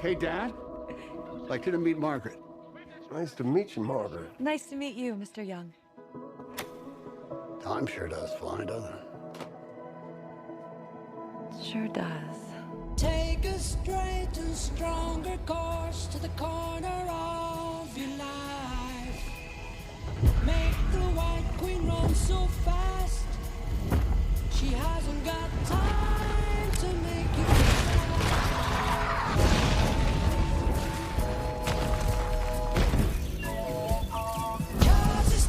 Hey, Dad. Like you to meet Margaret. Nice to meet you, Margaret. Nice to meet you, Mr. Young. Time sure does fly, doesn't it? Sure does. Take a straight and stronger course to the corner of your life. Make the White Queen run so fast. She hasn't got time to make you Cause it's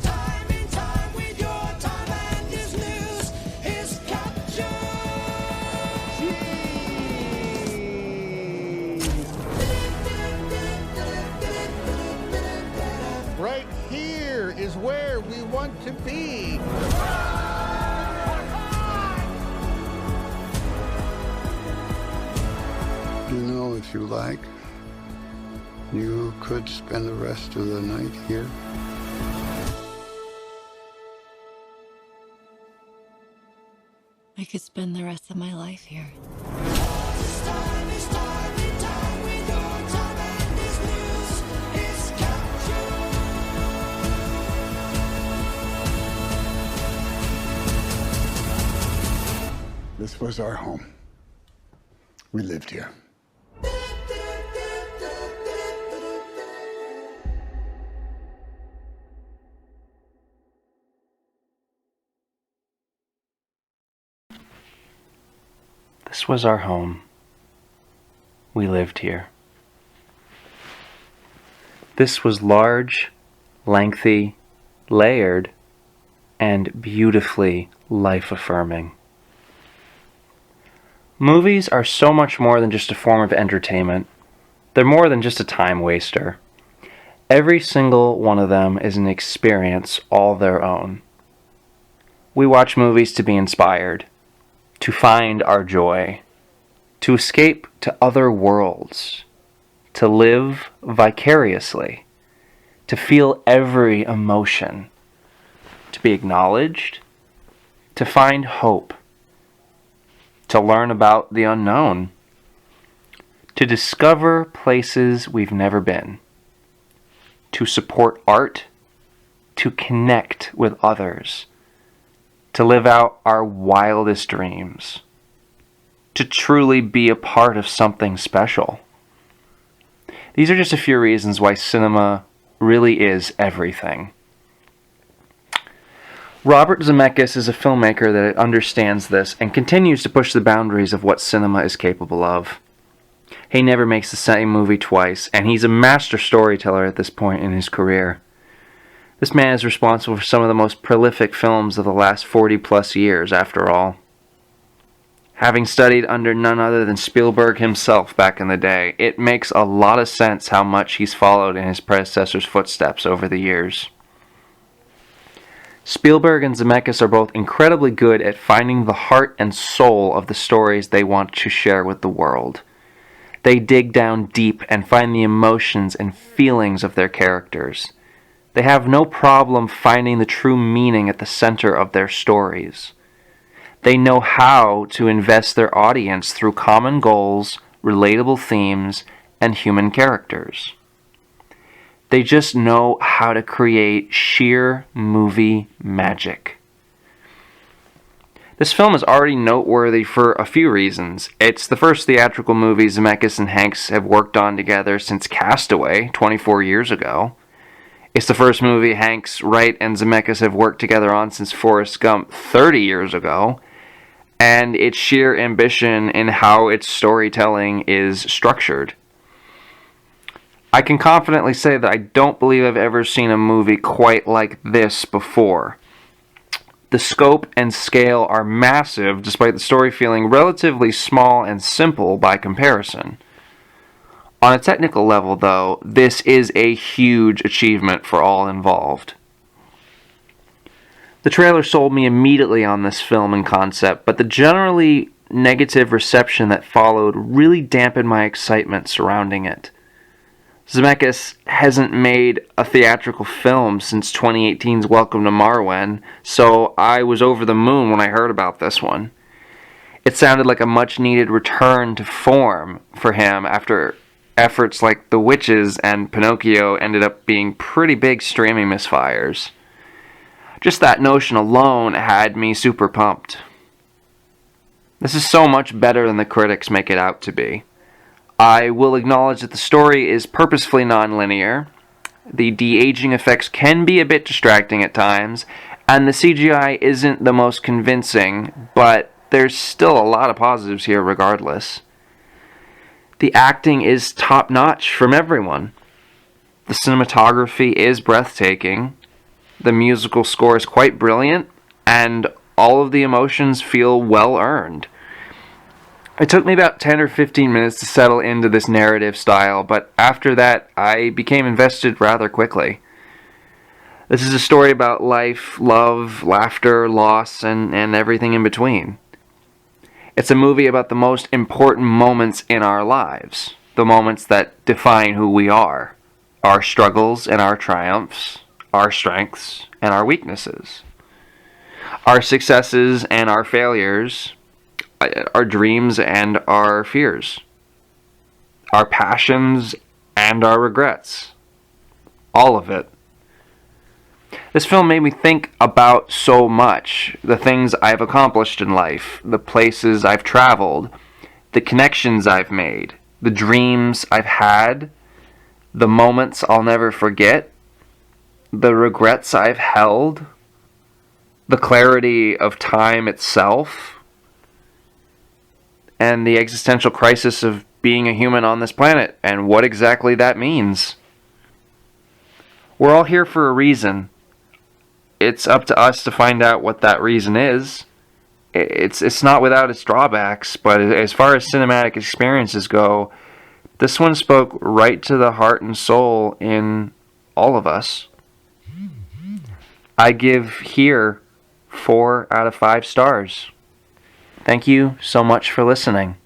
time in time with your time and his news is captured. Right here is where we want to be. You know, if you like, you could spend the rest of the night here. I could spend the rest of my life here. It's time in time with your time and his news is captured. This was our home. We lived here. This was our home. We lived here. This was large, lengthy, layered, and beautifully life-affirming. Movies are so much more than just a form of entertainment. They're more than just a time waster. Every single one of them is an experience all their own. We watch movies to be inspired, to find our joy, to escape to other worlds, to live vicariously, to feel every emotion, to be acknowledged, to find hope, to learn about the unknown, to discover places we've never been, to support art, to connect with others, to live out our wildest dreams, to truly be a part of something special. These are just a few reasons why cinema really is everything. Robert Zemeckis is a filmmaker that understands this and continues to push the boundaries of what cinema is capable of. He never makes the same movie twice, and he's a master storyteller at this point in his career. This man is responsible for some of the most prolific films of the last 40-plus years, after all. Having studied under none other than Spielberg himself back in the day, it makes a lot of sense how much he's followed in his predecessor's footsteps over the years. Spielberg and Zemeckis are both incredibly good at finding the heart and soul of the stories they want to share with the world. They dig down deep and find the emotions and feelings of their characters. They have no problem finding the true meaning at the center of their stories. They know how to invest their audience through common goals, relatable themes, and human characters. They just know how to create sheer movie magic. This film is already noteworthy for a few reasons. It's the first theatrical movie Zemeckis and Hanks have worked on together since Castaway 24 years ago. It's the first movie Hanks, Wright, and Zemeckis have worked together on since Forrest Gump 30 years ago. And its sheer ambition in how its storytelling is structured. I can confidently say that I don't believe I've ever seen a movie quite like this before. The scope and scale are massive, despite the story feeling relatively small and simple by comparison. On a technical level, though, this is a huge achievement for all involved. The trailer sold me immediately on this film and concept, but the generally negative reception that followed really dampened my excitement surrounding it. Zemeckis hasn't made a theatrical film since 2018's Welcome to Marwen, so I was over the moon when I heard about this one. It sounded like a much-needed return to form for him after efforts like The Witches and Pinocchio ended up being pretty big streaming misfires. Just that notion alone had me super pumped. This is so much better than the critics make it out to be. I will acknowledge that the story is purposefully non-linear. The de-aging effects can be a bit distracting at times, and the CGI isn't the most convincing, but there's still a lot of positives here regardless. The acting is top-notch from everyone. The cinematography is breathtaking. The musical score is quite brilliant, and all of the emotions feel well earned. It took me about 10 or 15 minutes to settle into this narrative style, but after that, I became invested rather quickly. This is a story about life, love, laughter, loss, and everything in between. It's a movie about the most important moments in our lives, the moments that define who we are, our struggles and our triumphs, our strengths and our weaknesses, our successes and our failures, our dreams and our fears, our passions and our regrets, all of it. This film made me think about so much, the things I've accomplished in life, the places I've traveled, the connections I've made, the dreams I've had, the moments I'll never forget, the regrets I've held, the clarity of time itself, and the existential crisis of being a human on this planet and what exactly that means. We're all here for a reason. It's up to us to find out what that reason is. It's not without its drawbacks, but as far as cinematic experiences go, this one spoke right to the heart and soul in all of us. I give here 4 out of 5 stars. Thank you so much for listening.